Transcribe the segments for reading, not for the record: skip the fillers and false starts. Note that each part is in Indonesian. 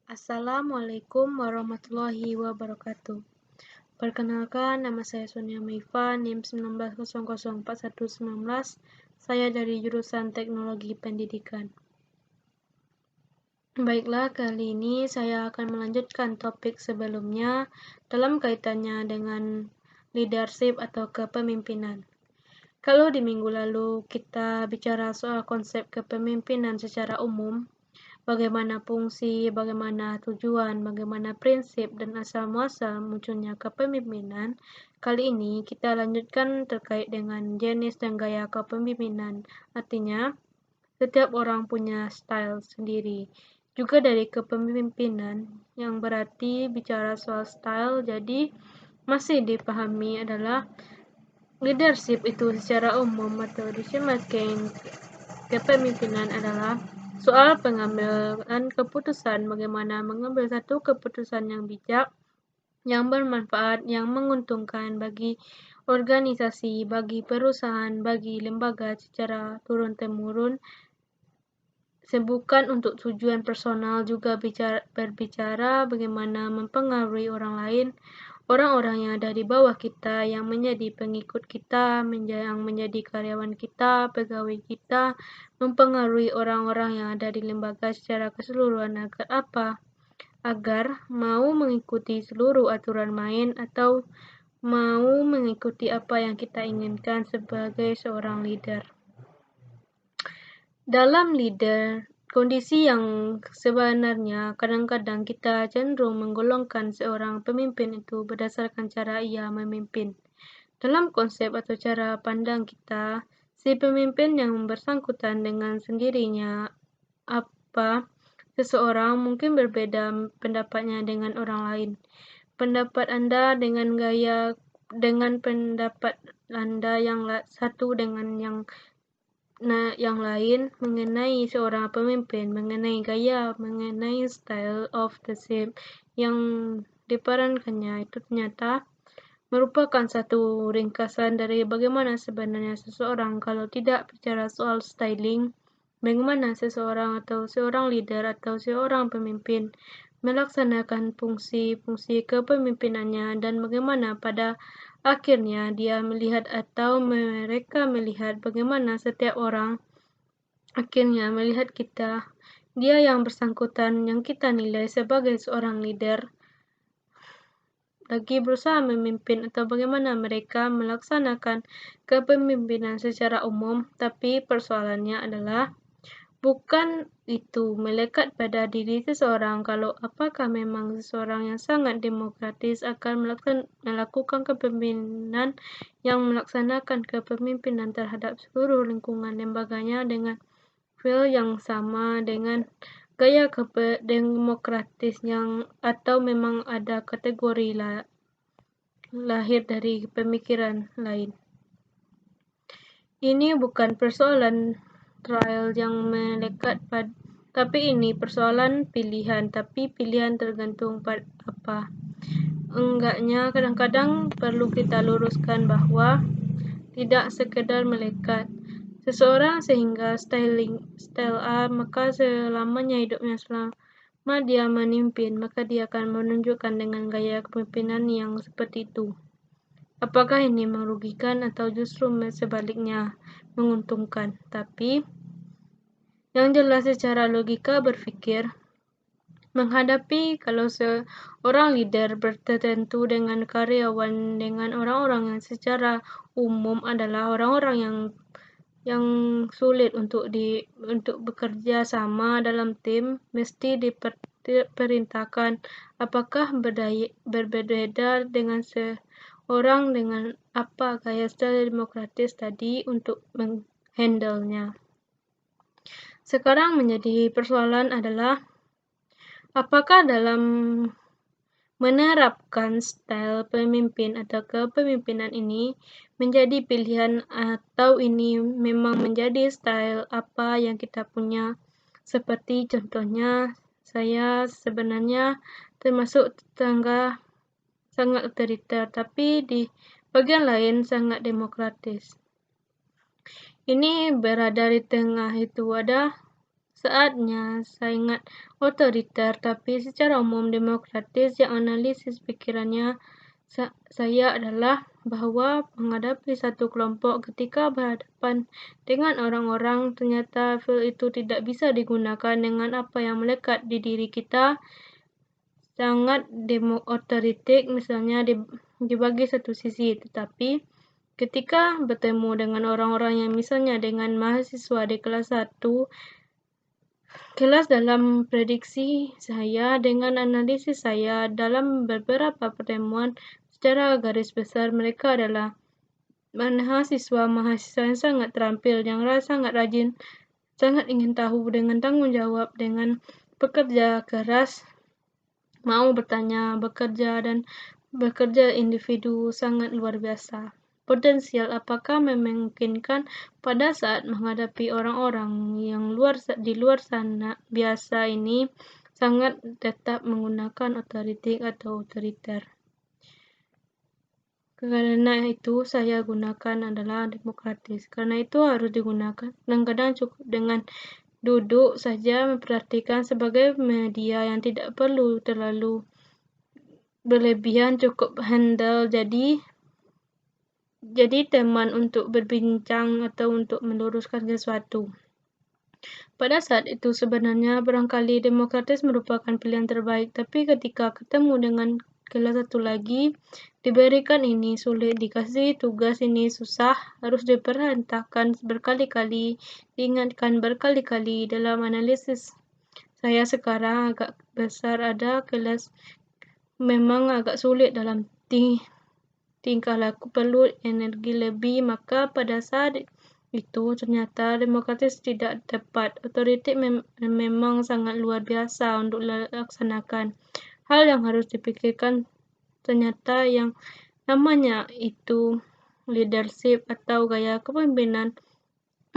Assalamualaikum warahmatullahi wabarakatuh. Perkenalkan, nama saya Sonia Maifa, NIM 19004119. Saya dari jurusan Teknologi Pendidikan. Baiklah, kali ini saya akan melanjutkan topik sebelumnya dalam kaitannya dengan leadership atau kepemimpinan. Kalau di minggu lalu kita bicara soal konsep kepemimpinan secara umum, bagaimana fungsi, bagaimana tujuan, bagaimana prinsip, dan asal-muasal munculnya kepemimpinan. Kali ini kita lanjutkan terkait dengan jenis dan gaya kepemimpinan. Artinya, setiap orang punya style sendiri. Juga dari kepemimpinan, yang berarti bicara soal style, jadi masih dipahami adalah leadership itu secara umum atau decision-making kepemimpinan adalah soal pengambilan keputusan, bagaimana mengambil satu keputusan yang bijak, yang bermanfaat, yang menguntungkan bagi organisasi, bagi perusahaan, bagi lembaga secara turun-temurun, bukan untuk tujuan personal, juga berbicara bagaimana mempengaruhi orang lain, orang-orang yang ada di bawah kita, yang menjadi pengikut kita, yang menjadi karyawan kita, pegawai kita, mempengaruhi orang-orang yang ada di lembaga secara keseluruhan agar apa? Agar mau mengikuti seluruh aturan main atau mau mengikuti apa yang kita inginkan sebagai seorang leader. Dalam leader, kondisi yang sebenarnya kadang-kadang kita cenderung menggolongkan seorang pemimpin itu berdasarkan cara ia memimpin. Dalam konsep atau cara pandang kita, si pemimpin yang bersangkutan dengan sendirinya seseorang mungkin berbeda pendapatnya dengan orang lain. Pendapat Anda dengan pendapat Anda yang satu dengan yang lain mengenai seorang pemimpin, mengenai gaya, mengenai style of leadership yang diperankannya itu ternyata merupakan satu ringkasan dari bagaimana sebenarnya seseorang. Kalau tidak bicara soal styling, bagaimana seseorang atau seorang leader atau seorang pemimpin melaksanakan fungsi-fungsi kepemimpinannya dan bagaimana pada akhirnya dia melihat atau mereka melihat bagaimana setiap orang akhirnya melihat kita, dia yang bersangkutan yang kita nilai sebagai seorang leader lagi berusaha memimpin atau bagaimana mereka melaksanakan kepemimpinan secara umum, tapi persoalannya adalah bukan itu melekat pada diri seseorang. Kalau apakah memang seseorang yang sangat demokratis akan melakukan kepemimpinan yang melaksanakan kepemimpinan terhadap seluruh lingkungan lembaganya dengan feel yang sama, dengan gaya demokratis yang atau memang ada kategori lahir dari pemikiran lain. Ini bukan persoalan trial yang melekat pada, tapi ini persoalan pilihan, tapi pilihan tergantung pada apa. Enggaknya kadang-kadang perlu kita luruskan bahwa tidak sekedar melekat seseorang sehingga style A, maka selamanya hidupnya selama dia memimpin, maka dia akan menunjukkan dengan gaya kepemimpinan yang seperti itu. Apakah ini merugikan atau justru sebaliknya menguntungkan? Tapi yang jelas secara logika berpikir, menghadapi kalau seorang leader bertentu dengan karyawan, dengan orang-orang yang secara umum adalah orang-orang yang sulit untuk bekerja sama dalam tim, mesti diperintahkan apakah berbeda dengan seorang dengan apa gaya style demokratis tadi untuk menghandle-nya. Sekarang menjadi persoalan adalah apakah dalam menerapkan style pemimpin atau kepemimpinan ini menjadi pilihan atau ini memang menjadi style apa yang kita punya. Seperti contohnya, saya sebenarnya termasuk tetangga sangat otoriter, tapi di bagian lain sangat demokratis. Ini berada di tengah itu, ada saatnya sangat otoriter, tapi secara umum demokratis. Yang analisis pikirannya saya adalah bahwa menghadapi satu kelompok ketika berhadapan dengan orang-orang, ternyata feel itu tidak bisa digunakan dengan apa yang melekat di diri kita, sangat otoritik misalnya dibagi satu sisi, tetapi ketika bertemu dengan orang-orang yang misalnya dengan mahasiswa di kelas 1, kelas dalam prediksi saya dengan analisis saya dalam beberapa pertemuan, secara garis besar mereka adalah mahasiswa yang sangat terampil, yang sangat rajin, sangat ingin tahu dengan tanggung jawab, dengan bekerja keras, mau bertanya, bekerja, dan bekerja individu sangat luar biasa. Potensial apakah memungkinkan pada saat menghadapi orang-orang yang di luar sana biasa ini sangat tetap menggunakan otoritik atau otoriter. Karena itu saya gunakan adalah demokratis. Karena itu harus digunakan. Kadang-kadang cukup dengan duduk saja memperhatikan sebagai media yang tidak perlu terlalu berlebihan, cukup handle jadi teman untuk berbincang atau untuk meluruskan sesuatu. Pada saat itu sebenarnya barangkali demokratis merupakan pilihan terbaik, tapi ketika ketemu dengan kelas satu lagi, diberikan ini sulit, dikasih tugas ini susah, harus diperhentahkan berkali-kali, diingatkan berkali-kali. Dalam analisis saya sekarang agak besar, ada kelas memang agak sulit dalam tingkah laku, perlu energi lebih, maka pada saat itu ternyata demokratis tidak tepat. Otoritik memang sangat luar biasa untuk dilaksanakan. Hal yang harus dipikirkan ternyata yang namanya itu leadership atau gaya kepemimpinan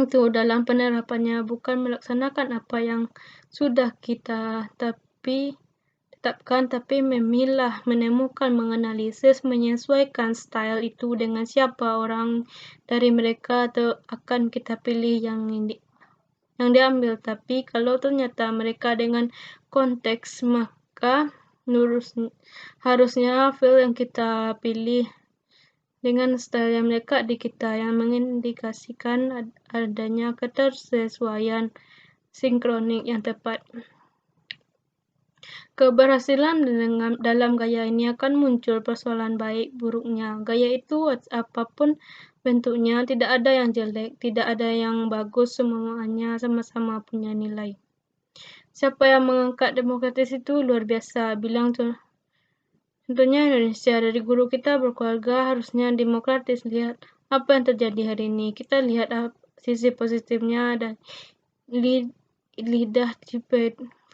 itu dalam penerapannya bukan melaksanakan apa yang sudah kita tetapkan, tapi memilah, menemukan, menganalisis, menyesuaikan style itu dengan siapa orang dari mereka atau akan kita pilih yang diambil. Tapi kalau ternyata mereka dengan konteks, maka harusnya feel yang kita pilih dengan style yang melekat di kita, yang mengindikasikan adanya ketersesuaian sinkronik yang tepat. Keberhasilan dalam gaya ini akan muncul persoalan baik buruknya. Gaya itu apapun bentuknya, tidak ada yang jelek, tidak ada yang bagus, semuanya sama-sama punya nilai. Siapa yang mengangkat demokratis itu luar biasa, bilang contohnya Indonesia, dari guru kita berkeluarga harusnya demokratis. Lihat apa yang terjadi hari ini, kita lihat sisi positifnya dan lidah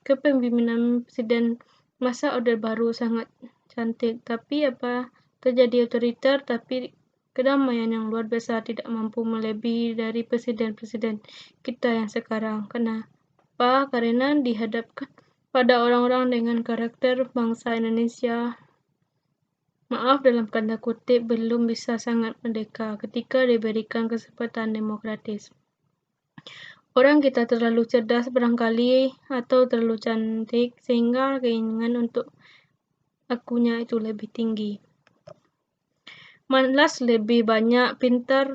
kepemimpinan Presiden masa Orde Baru sangat cantik, tapi apa terjadi otoriter, tapi kedamaian yang luar biasa tidak mampu melebihi dari presiden-presiden kita yang sekarang. Kenapa? Karena dihadapkan pada orang-orang dengan karakter bangsa Indonesia, maaf dalam tanda kutip, belum bisa sangat merdeka ketika diberikan kesempatan demokratis. Orang kita terlalu cerdas barangkali atau terlalu cantik sehingga keinginan untuk akunya itu lebih tinggi. Malas lebih banyak, pintar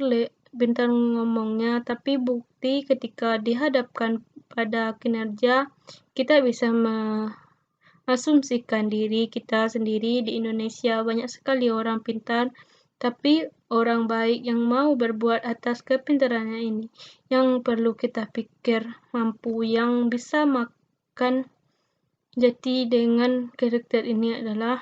ngomongnya, tapi bukti ketika dihadapkan pada kinerja, kita bisa mengasumsikan diri kita sendiri. Di Indonesia banyak sekali orang pintar, tapi orang baik yang mau berbuat atas kepintarannya ini yang perlu kita pikir mampu, yang bisa makan jati dengan karakter ini adalah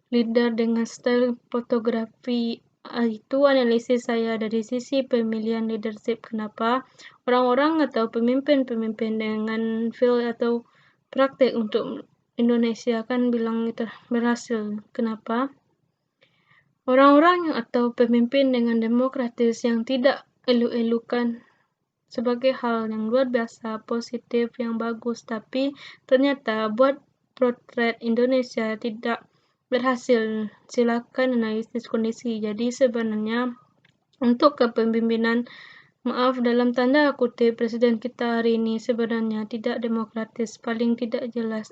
leader dengan style fotografi. Itu analisis saya dari sisi pemilihan leadership. Kenapa orang-orang atau pemimpin-pemimpin dengan feel atau praktek untuk Indonesia kan bilang itu berhasil. Kenapa? Orang-orang atau pemimpin dengan demokratis yang tidak elu-elukan sebagai hal yang luar biasa, positif, yang bagus, tapi ternyata buat potret Indonesia tidak berhasil. Silakan analisis kondisi. Jadi sebenarnya untuk kepemimpinan Maaf, dalam tanda kutip, presiden kita hari ini sebenarnya tidak demokratis, paling tidak jelas.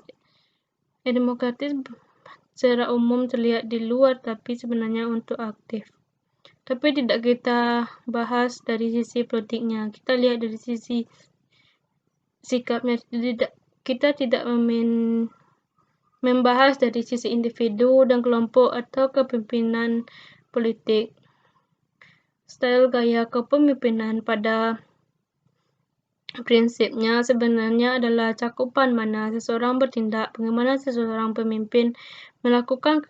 Demokratis secara umum terlihat di luar, tapi sebenarnya untuk aktif. Tapi tidak kita bahas dari sisi politiknya, kita lihat dari sisi sikapnya. Kita tidak membahas dari sisi individu dan kelompok atau kepemimpinan politik. Style gaya kepemimpinan pada prinsipnya sebenarnya adalah cakupan mana seseorang bertindak, bagaimana seseorang pemimpin melakukan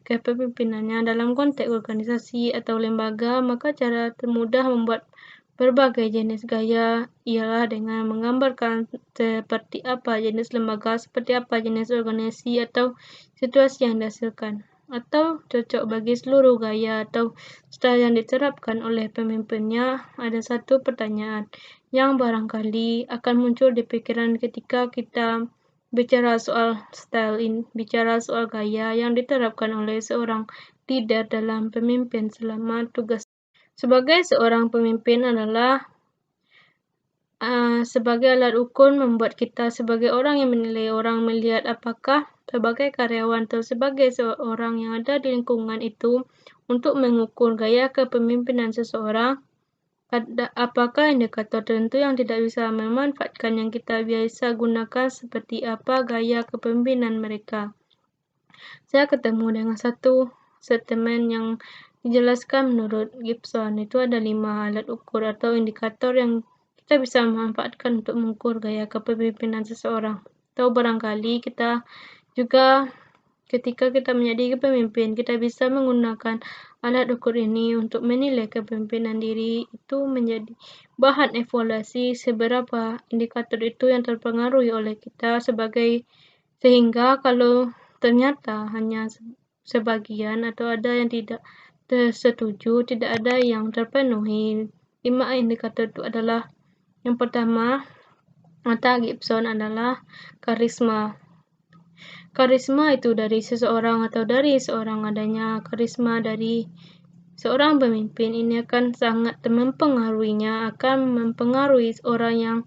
kepemimpinannya dalam konteks organisasi atau lembaga. Maka cara termudah membuat berbagai jenis gaya ialah dengan menggambarkan seperti apa jenis lembaga, seperti apa jenis organisasi atau situasi yang dihasilkan atau cocok bagi seluruh gaya atau style yang diterapkan oleh pemimpinnya. Ada satu pertanyaan yang barangkali akan muncul di pikiran ketika kita bicara soal style bicara soal gaya yang diterapkan oleh seorang leader dalam pemimpin selama tugas. Sebagai seorang pemimpin adalah sebagai alat ukur membuat kita sebagai orang yang menilai orang melihat apakah sebagai karyawan atau sebagai seorang yang ada di lingkungan itu untuk mengukur gaya kepemimpinan seseorang. Apakah indikator tertentu yang tidak bisa memanfaatkan yang kita biasa gunakan seperti apa gaya kepemimpinan mereka. Saya ketemu dengan satu statement yang dijelaskan menurut Gibson, itu ada 5 alat ukur atau indikator yang kita bisa memanfaatkan untuk mengukur gaya kepemimpinan seseorang. Atau barangkali kita juga ketika kita menjadi pemimpin, kita bisa menggunakan alat ukur ini untuk menilai kepemimpinan diri itu menjadi bahan evaluasi seberapa indikator itu yang terpengaruhi oleh kita sehingga kalau ternyata hanya sebagian atau ada yang tidak tersetuju, tidak ada yang terpenuhi. 5 indikator itu adalah yang pertama, kata Gibson adalah karisma. Karisma itu dari seseorang atau dari seorang adanya karisma dari seorang pemimpin ini akan sangat mempengaruhi orang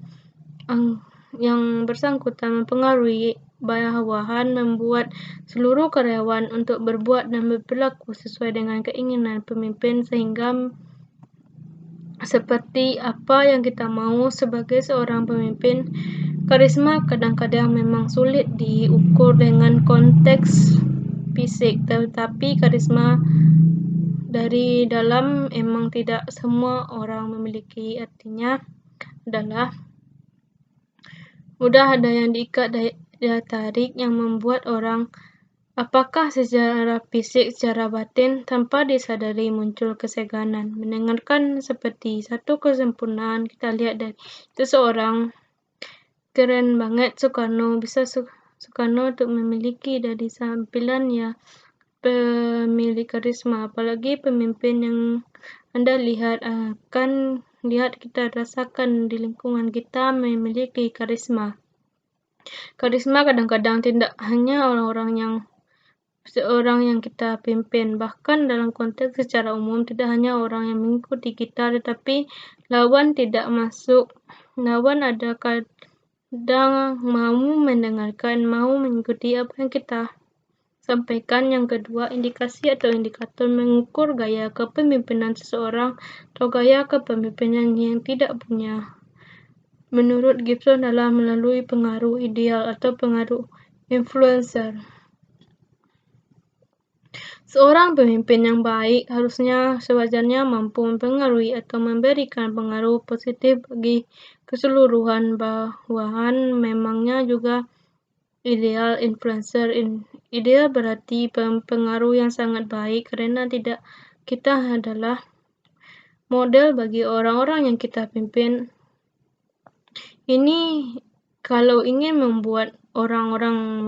yang bersangkutan, mempengaruhi bawahan, membuat seluruh karyawan untuk berbuat dan berperilaku sesuai dengan keinginan pemimpin sehingga seperti apa yang kita mau sebagai seorang pemimpin. Karisma kadang-kadang memang sulit diukur dengan konteks fisik, tetapi karisma dari dalam emang tidak semua orang memiliki. Artinya adalah mudah ada yang diikat daya tarik yang membuat orang apakah secara fisik, secara batin, tanpa disadari muncul keseganan. Mendengarkan seperti satu kesempurnaan, kita lihat dari seseorang keren banget Soekarno, bisa Soekarno untuk memiliki dari tampilan ya pemilik karisma, apalagi pemimpin yang Anda lihat akan lihat kita rasakan di lingkungan kita memiliki karisma. Karisma kadang-kadang tidak hanya seorang yang kita pimpin, bahkan dalam konteks secara umum tidak hanya orang yang mengikuti kita, tetapi lawan ada kadang mau mendengarkan, mau mengikuti apa yang kita sampaikan. Yang kedua, indikasi atau indikator mengukur gaya kepemimpinan seseorang atau gaya kepemimpinan yang tidak punya. Menurut Gibson adalah melalui pengaruh ideal atau pengaruh influencer. Seorang pemimpin yang baik harusnya sewajarnya mampu mempengaruhi atau memberikan pengaruh positif bagi keseluruhan bawahan. Memangnya juga ideal influencer. Ideal berarti pengaruh yang sangat baik karena kita adalah model bagi orang-orang yang kita pimpin. Ini kalau ingin membuat orang-orang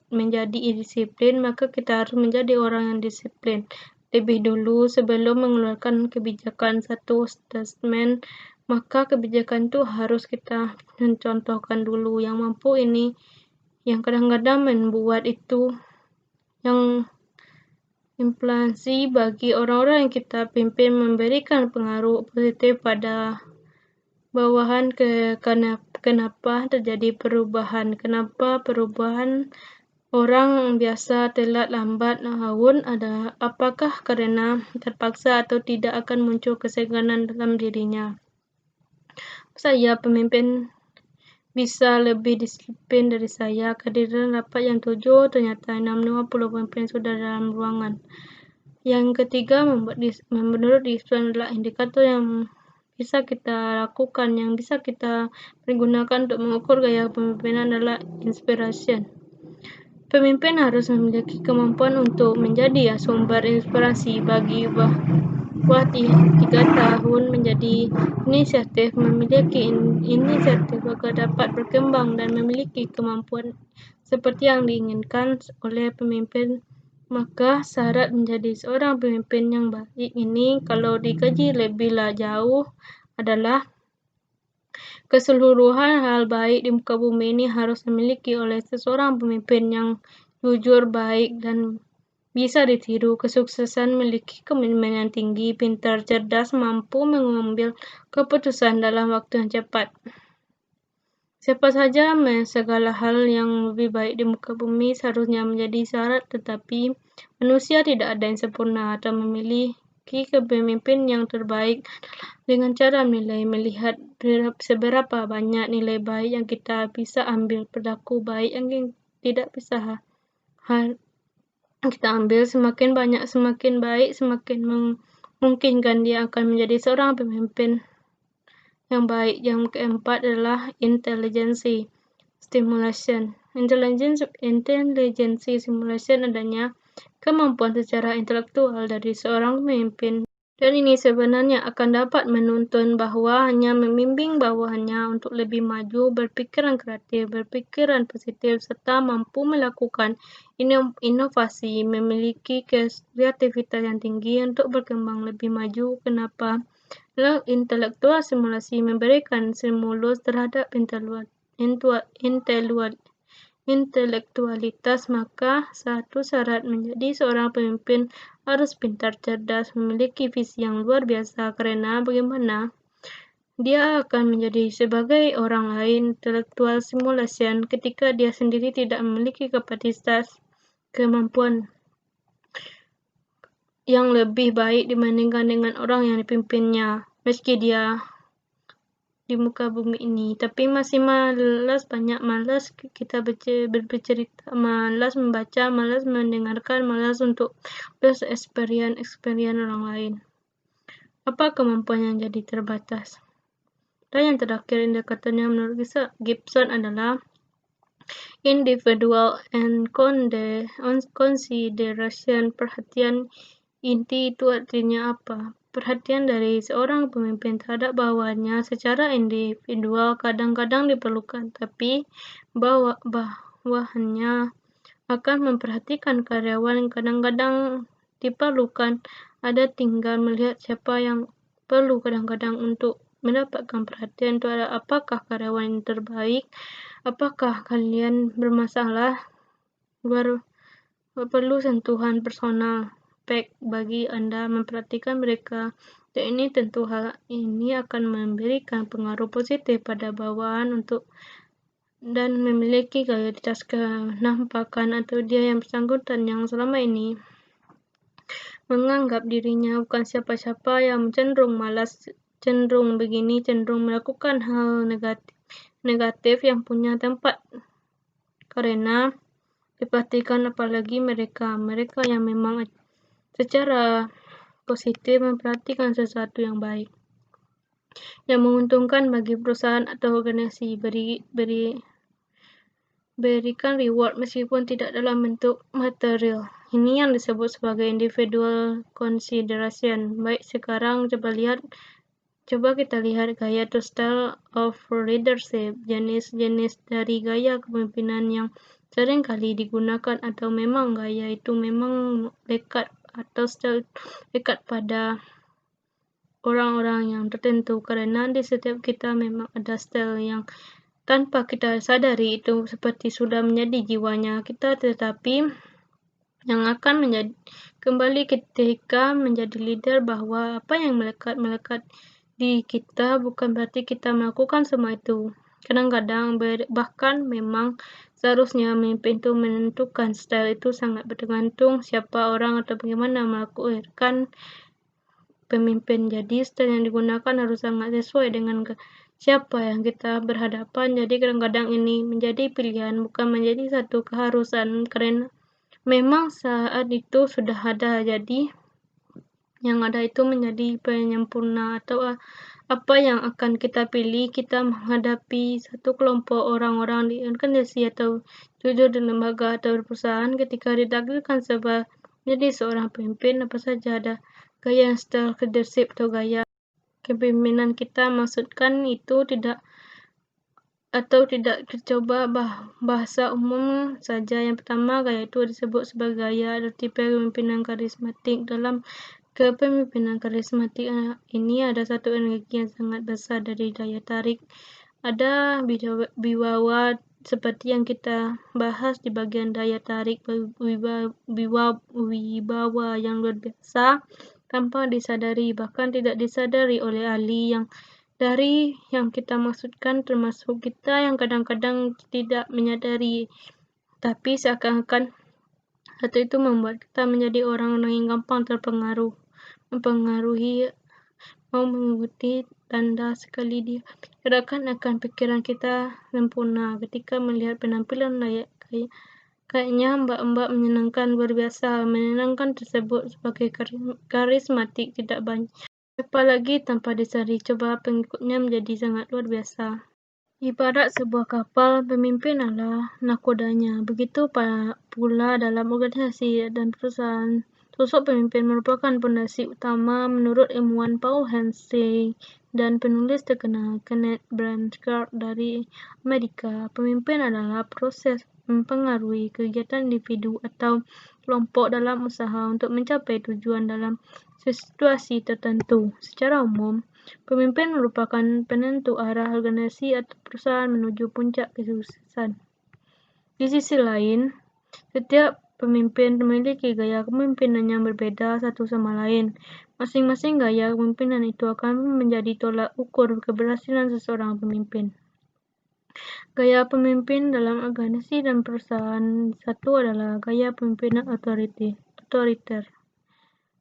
menjadi disiplin, maka kita harus menjadi orang yang disiplin lebih dulu sebelum mengeluarkan kebijakan. Satu statement, maka kebijakan itu harus kita mencontohkan dulu yang mampu ini, yang kadang-kadang membuat itu yang influensi bagi orang-orang yang kita pimpin memberikan pengaruh positif pada bawahan kenapa terjadi perubahan. Kenapa perubahan orang biasa telat lambat laun apakah karena terpaksa atau tidak akan muncul keseganan dalam dirinya. Saya pemimpin bisa lebih disiplin dari saya. Kehadiran rapat yang 7, ternyata 60 pemimpin sudah dalam ruangan. Yang ketiga, menurut Dixon adalah indikator yang bisa kita lakukan, yang bisa kita pergunakan untuk mengukur gaya pemimpinan adalah inspiration. Pemimpin harus memiliki kemampuan untuk menjadi sumber inspirasi bagi buah 3 tahun menjadi inisiatif, memiliki inisiatif agar dapat berkembang dan memiliki kemampuan seperti yang diinginkan oleh pemimpin. Maka syarat menjadi seorang pemimpin yang baik ini, kalau dikaji lebih jauh, adalah keseluruhan hal baik di muka bumi ini harus dimiliki oleh seseorang pemimpin yang jujur, baik, dan bisa ditiru. Kesuksesan memiliki komitmen yang tinggi, pintar, cerdas, mampu mengambil keputusan dalam waktu yang cepat. Siapa saja segala hal yang lebih baik di muka bumi seharusnya menjadi syarat, tetapi manusia tidak ada yang sempurna atau memiliki kepemimpin yang terbaik dengan cara melihat seberapa banyak nilai baik yang kita bisa ambil, perilaku baik yang tidak bisa kita ambil. Semakin banyak, semakin baik, semakin memungkinkan dia akan menjadi seorang pemimpin yang baik. Yang keempat adalah intelijensi stimulation. Intelijensi stimulation adanya kemampuan secara intelektual dari seorang pemimpin. Dan ini sebenarnya akan dapat menuntun bahwa hanya membimbing bawahannya untuk lebih maju, berpikiran kreatif, berpikiran positif, serta mampu melakukan inovasi, memiliki kreativitas yang tinggi untuk berkembang lebih maju. Kenapa? Lalu intelektual simulasi memberikan stimulus terhadap intelektualitas, maka satu syarat menjadi seorang pemimpin harus pintar, cerdas, memiliki visi yang luar biasa, karena bagaimana dia akan menjadi sebagai orang lain. Intellectual simulation ketika dia sendiri tidak memiliki kapasitas kemampuan yang lebih baik dibandingkan dengan orang yang dipimpinnya, meski dia di muka bumi ini, tapi masih malas kita bercerita, malas membaca, malas mendengarkan, malas untuk experience orang lain. Apa kemampuan yang jadi terbatas? Dan yang terakhir, indikatornya menurut Gibson adalah individual and consideration. Perhatian inti itu artinya apa? Perhatian dari seorang pemimpin terhadap bawahannya secara individual kadang-kadang diperlukan, tapi bawahannya akan memperhatikan karyawan kadang-kadang diperlukan. Ada tinggal melihat siapa yang perlu kadang-kadang untuk mendapatkan perhatian itu adalah apakah karyawan yang terbaik, apakah kalian bermasalah, perlu sentuhan personal bagi Anda memperhatikan mereka, dan ini tentu hal ini akan memberikan pengaruh positif pada bawahan dan memiliki kualitas kenampakan atau dia yang bersangkutan yang selama ini menganggap dirinya bukan siapa-siapa, yang cenderung malas, cenderung melakukan hal negatif yang punya tempat karena diperhatikan, apalagi mereka yang memang secara positif memperhatikan sesuatu yang baik yang menguntungkan bagi perusahaan atau organisasi. Berikan reward meskipun tidak dalam bentuk material. Ini yang disebut sebagai individual consideration. Baik, sekarang coba kita lihat gaya atau style of leadership, jenis-jenis dari gaya kepemimpinan yang sering kali digunakan, atau memang gaya itu memang lekat atau style dekat pada orang-orang yang tertentu, karena di setiap kita memang ada style yang tanpa kita sadari itu seperti sudah menjadi jiwanya kita, tetapi yang akan menjadi kembali ketika menjadi leader, bahwa apa yang melekat di kita bukan berarti kita melakukan semua itu. Kadang-kadang bahkan memang seharusnya memimpin itu menentukan style itu sangat bergantung siapa orang atau bagaimana melakukan pemimpin. Jadi style yang digunakan harus sangat sesuai dengan siapa yang kita berhadapan. Jadi kadang-kadang ini menjadi pilihan, bukan menjadi satu keharusan, karena memang saat itu sudah ada, jadi yang ada itu menjadi penyempurna atau apa yang akan kita pilih. Kita menghadapi satu kelompok orang-orang di organisasi atau jujur di lembaga atau perusahaan. Ketika ditakdirkan menjadi seorang pemimpin, apa saja ada gaya style leadership atau gaya kepemimpinan kita maksudkan itu tidak dicoba bahasa umum saja. Yang pertama, gaya itu disebut sebagai gaya atau tipe kepemimpinan karismatik. Dalam kepemimpinan karismatik ini ada satu energi yang sangat besar dari daya tarik. Ada wibawa seperti yang kita bahas di bagian daya tarik, wibawa yang luar biasa tanpa disadari, bahkan tidak disadari oleh ahli dari yang kita maksudkan, termasuk kita yang kadang-kadang tidak menyadari, tapi seakan-akan hal itu membuat kita menjadi orang-orang yang gampang mempengaruhi, mau mengikuti tanda sekali dia gerakan akan pikiran kita sempurna. Ketika melihat penampilan kayaknya mbak-mbak menyenangkan, luar biasa menyenangkan tersebut sebagai karismatik, tidak banyak apalagi tanpa disadari, coba pengikutnya menjadi sangat luar biasa. Ibarat sebuah kapal, pemimpin adalah nakodanya. Begitu pula dalam organisasi dan perusahaan. Sosok pemimpin merupakan fondasi utama menurut ilmuwan Paul Hensey dan penulis terkenal Kenneth Blanchard dari Amerika. Pemimpin adalah proses mempengaruhi kegiatan individu atau kelompok dalam usaha untuk mencapai tujuan dalam situasi tertentu. Secara umum, pemimpin merupakan penentu arah organisasi atau perusahaan menuju puncak kesuksesan. Di sisi lain, setiap pemimpin memiliki gaya kepemimpinan yang berbeda satu sama lain. Masing-masing gaya kepemimpinan itu akan menjadi tolak ukur keberhasilan seseorang pemimpin. Gaya pemimpin dalam organisasi dan perusahaan. Satu adalah gaya pemimpinan otoriter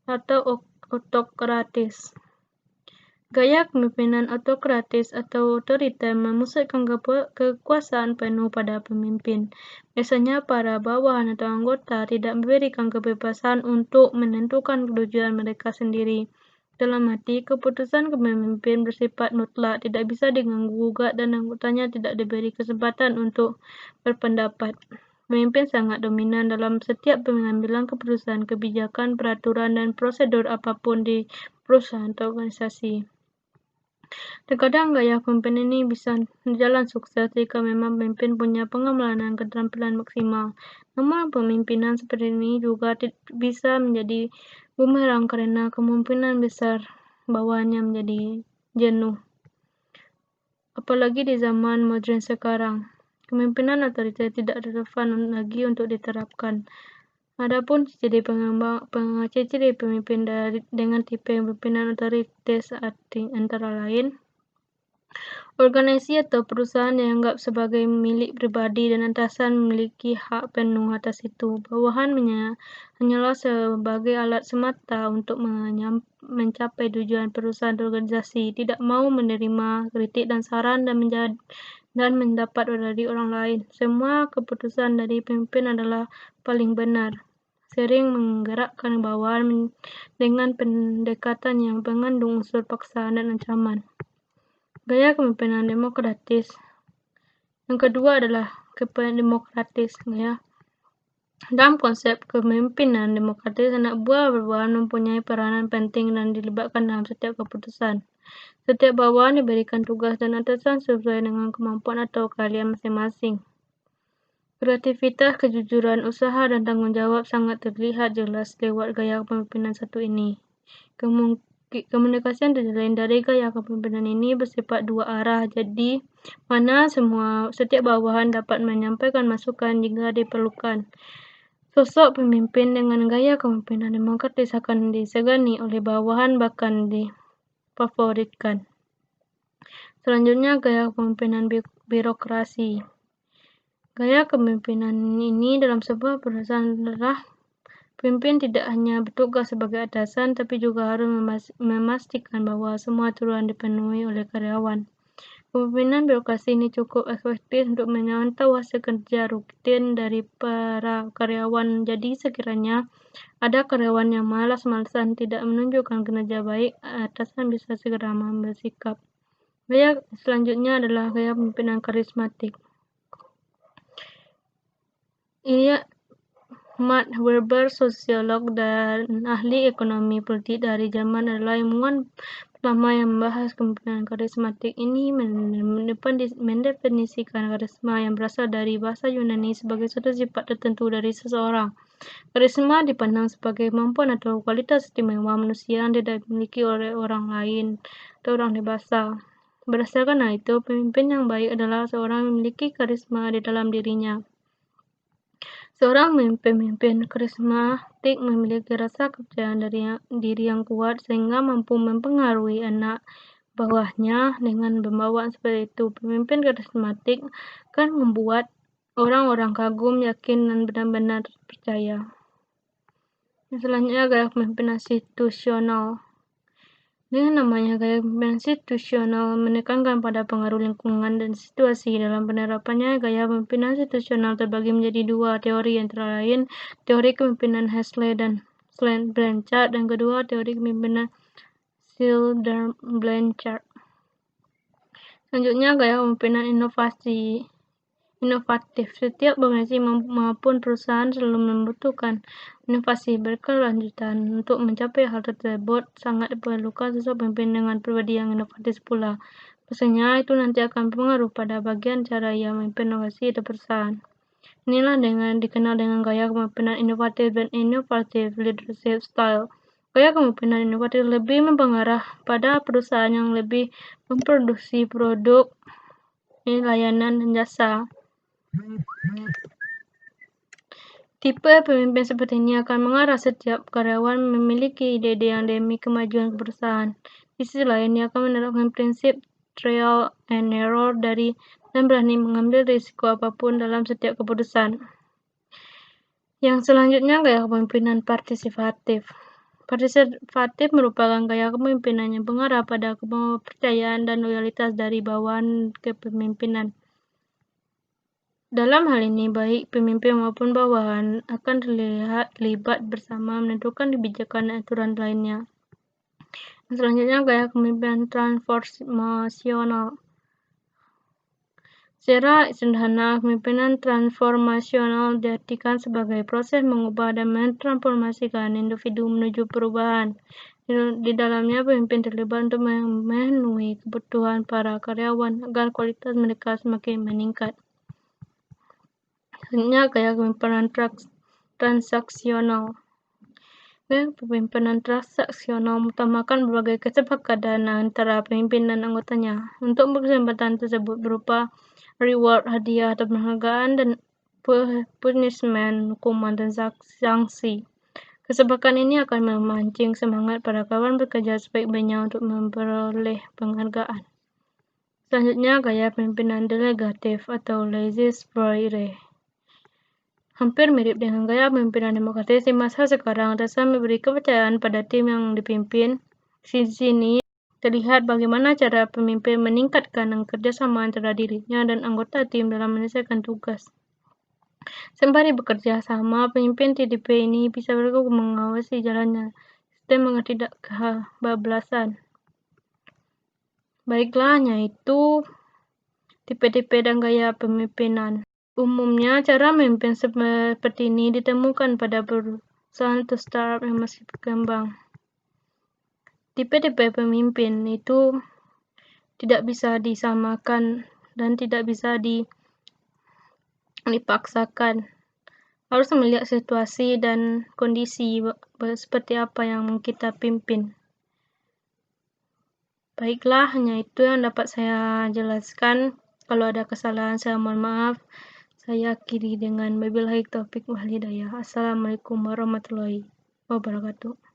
atau autokratis. Gaya kepemimpinan autokratis atau otoriter memusatkan kekuasaan penuh pada pemimpin. Biasanya para bawahan atau anggota tidak diberikan kebebasan untuk menentukan tujuan mereka sendiri. Dalam arti, keputusan pemimpin bersifat mutlak, tidak bisa diganggu-gugat, dan anggotanya tidak diberi kesempatan untuk berpendapat. Pemimpin sangat dominan dalam setiap pengambilan keputusan, kebijakan, peraturan, dan prosedur apapun di perusahaan atau organisasi. Terkadang gaya pemimpin ini bisa berjalan sukses jika memang pemimpin punya pengamalan dan keterampilan maksimal. Namun pemimpinan seperti ini juga bisa menjadi bumerang karena kemungkinan besar bawahannya menjadi jenuh. Apalagi di zaman modern sekarang, kepemimpinan otoriter tidak relevan lagi untuk diterapkan. Adapun ciri pemimpin dengan tipe pemimpinan otoriter antara lain, organisasi atau perusahaan dianggap sebagai milik pribadi dan atasan memiliki hak penuh atas itu. Bawahan hanyalah sebagai alat semata untuk mencapai tujuan perusahaan atau organisasi, tidak mau menerima kritik dan saran dan mendapat dari orang lain. Semua keputusan dari pemimpin adalah paling benar. Sering menggerakkan bawahan dengan pendekatan yang mengandung unsur paksaan dan ancaman. Gaya kepemimpinan demokratis. Yang kedua adalah kepemimpinan demokratis. Dalam konsep kepemimpinan demokratis, anak buah bawahan mempunyai peranan penting dan dilibatkan dalam setiap keputusan. Setiap bawahan diberikan tugas dan atasan sesuai dengan kemampuan atau keahlian masing-masing. Kreativitas, kejujuran, usaha, dan tanggung jawab sangat terlihat jelas lewat gaya kepemimpinan satu ini. Komunikasi yang terjalin dari gaya kepemimpinan ini bersifat dua arah, jadi mana setiap bawahan dapat menyampaikan masukan jika diperlukan. Sosok pemimpin dengan gaya kepemimpinan demokratis akan disegani oleh bawahan bahkan difavoritkan. Selanjutnya, gaya kepemimpinan birokrasi. Gaya kepemimpinan ini dalam sebuah perusahaan adalah pemimpin tidak hanya bertugas sebagai atasan, tapi juga harus memastikan bahwa semua aturan dipenuhi oleh karyawan. Kepemimpinan birokrasi ini cukup efektif untuk memantau hasil kerja rutin dari para karyawan. Jadi sekiranya ada karyawan yang malas-malasan tidak menunjukkan kinerja baik, atasan bisa segera mengambil sikap. Gaya selanjutnya adalah gaya kepemimpinan karismatik. Ini Max Weber, sosiolog dan ahli ekonomi politik dari Jerman, adalah ilmuwan pertama yang membahas kepemimpinan karismatik. Ini mendefinisikan karisma yang berasal dari bahasa Yunani sebagai suatu sifat tertentu dari seseorang. Karisma dipandang sebagai kemampuan atau kualitas istimewa manusia yang tidak dimiliki oleh orang lain atau orang dewasa. Berdasarkan hal itu, pemimpin yang baik adalah seorang yang memiliki karisma di dalam dirinya. Seorang pemimpin karismatik memiliki rasa kepercayaan diri yang kuat sehingga mampu mempengaruhi anak bawahnya dengan pembawaan seperti itu. Pemimpin karismatik akan membuat orang-orang kagum, yakin, dan benar-benar percaya. Selanjutnya, gaya kepemimpinan institusional. Dengan namanya gaya kepemimpinan institusional menekankan pada pengaruh lingkungan dan situasi. Dalam penerapannya, gaya kepemimpinan institusional terbagi menjadi dua teori, antara lain teori kepemimpinan Halsey dan Blanchard, dan kedua teori kepemimpinan Searle dan Blanchard. Selanjutnya, gaya kepemimpinan inovatif. Setiap organisasi maupun perusahaan selalu membutuhkan inovasi berkelanjutan. Untuk mencapai hal tersebut, sangat diperlukan sosok pemimpin dengan pribadi yang inovatif pula. Pastinya itu nanti akan berpengaruh pada bagian cara ia memimpin organisasi atau perusahaan. Inilah dikenal dengan gaya kepemimpinan inovatif dan innovative leadership style. Gaya kepemimpinan inovatif lebih mempengaruhi pada perusahaan yang lebih memproduksi produk, layanan, dan jasa. Tipe pemimpin seperti ini akan mengarah setiap karyawan memiliki ide-ide yang demi kemajuan perusahaan. Di sisi lain, ia akan menerapkan prinsip trial and error dan berani mengambil risiko apapun dalam setiap keputusan. Yang selanjutnya, gaya kepemimpinan partisipatif. Partisipatif merupakan gaya kepemimpinan yang mengarah pada kepercayaan dan loyalitas dari bawahan kepemimpinan. Dalam hal ini, baik pemimpin maupun bawahan akan terlibat bersama menentukan kebijakan dan aturan lainnya. Selanjutnya, gaya kepemimpinan transformasional. Secara sederhana, kepemimpinan transformasional diartikan sebagai proses mengubah dan mentransformasikan individu menuju perubahan. Di dalamnya, pemimpin terlibat untuk memenuhi kebutuhan para karyawan agar kualitas mereka semakin meningkat. Selanjutnya, gaya kepemimpinan transaksional. Gaya kepemimpinan transaksional mengutamakan berbagai kesepakatan antara pemimpin dan anggotanya. Untuk kesempatan tersebut berupa reward, hadiah atau penghargaan, dan punishment, hukuman dan sanksi. Kesepakatan ini akan memancing semangat para kawan bekerja sebaik-baiknya untuk memperoleh penghargaan. Selanjutnya, gaya pemimpinan delegatif atau laissez-faire. Hampir mirip dengan gaya pemimpinan demokratis di masa sekarang, atasan memberi kepercayaan pada tim yang dipimpin. Di sini terlihat bagaimana cara pemimpin meningkatkan kerjasama antara dirinya dan anggota tim dalam menyelesaikan tugas. Sembari bekerja sama, pemimpin TDP ini bisa bergabung mengawasi jalannya sistem agar tidak kebablasan. Baiklah, hanya itu tipe-tipe dan gaya pemimpinan. Umumnya, cara memimpin seperti ini ditemukan pada perusahaan atau startup yang masih berkembang. Tipe-tipe pemimpin itu tidak bisa disamakan dan tidak bisa dipaksakan. Harus melihat situasi dan kondisi seperti apa yang kita pimpin. Baiklah, hanya itu yang dapat saya jelaskan. Kalau ada kesalahan, saya mohon maaf. Saya akhiri dengan wabillahi taufik wal hidayah. Assalamualaikum warahmatullahi wabarakatuh.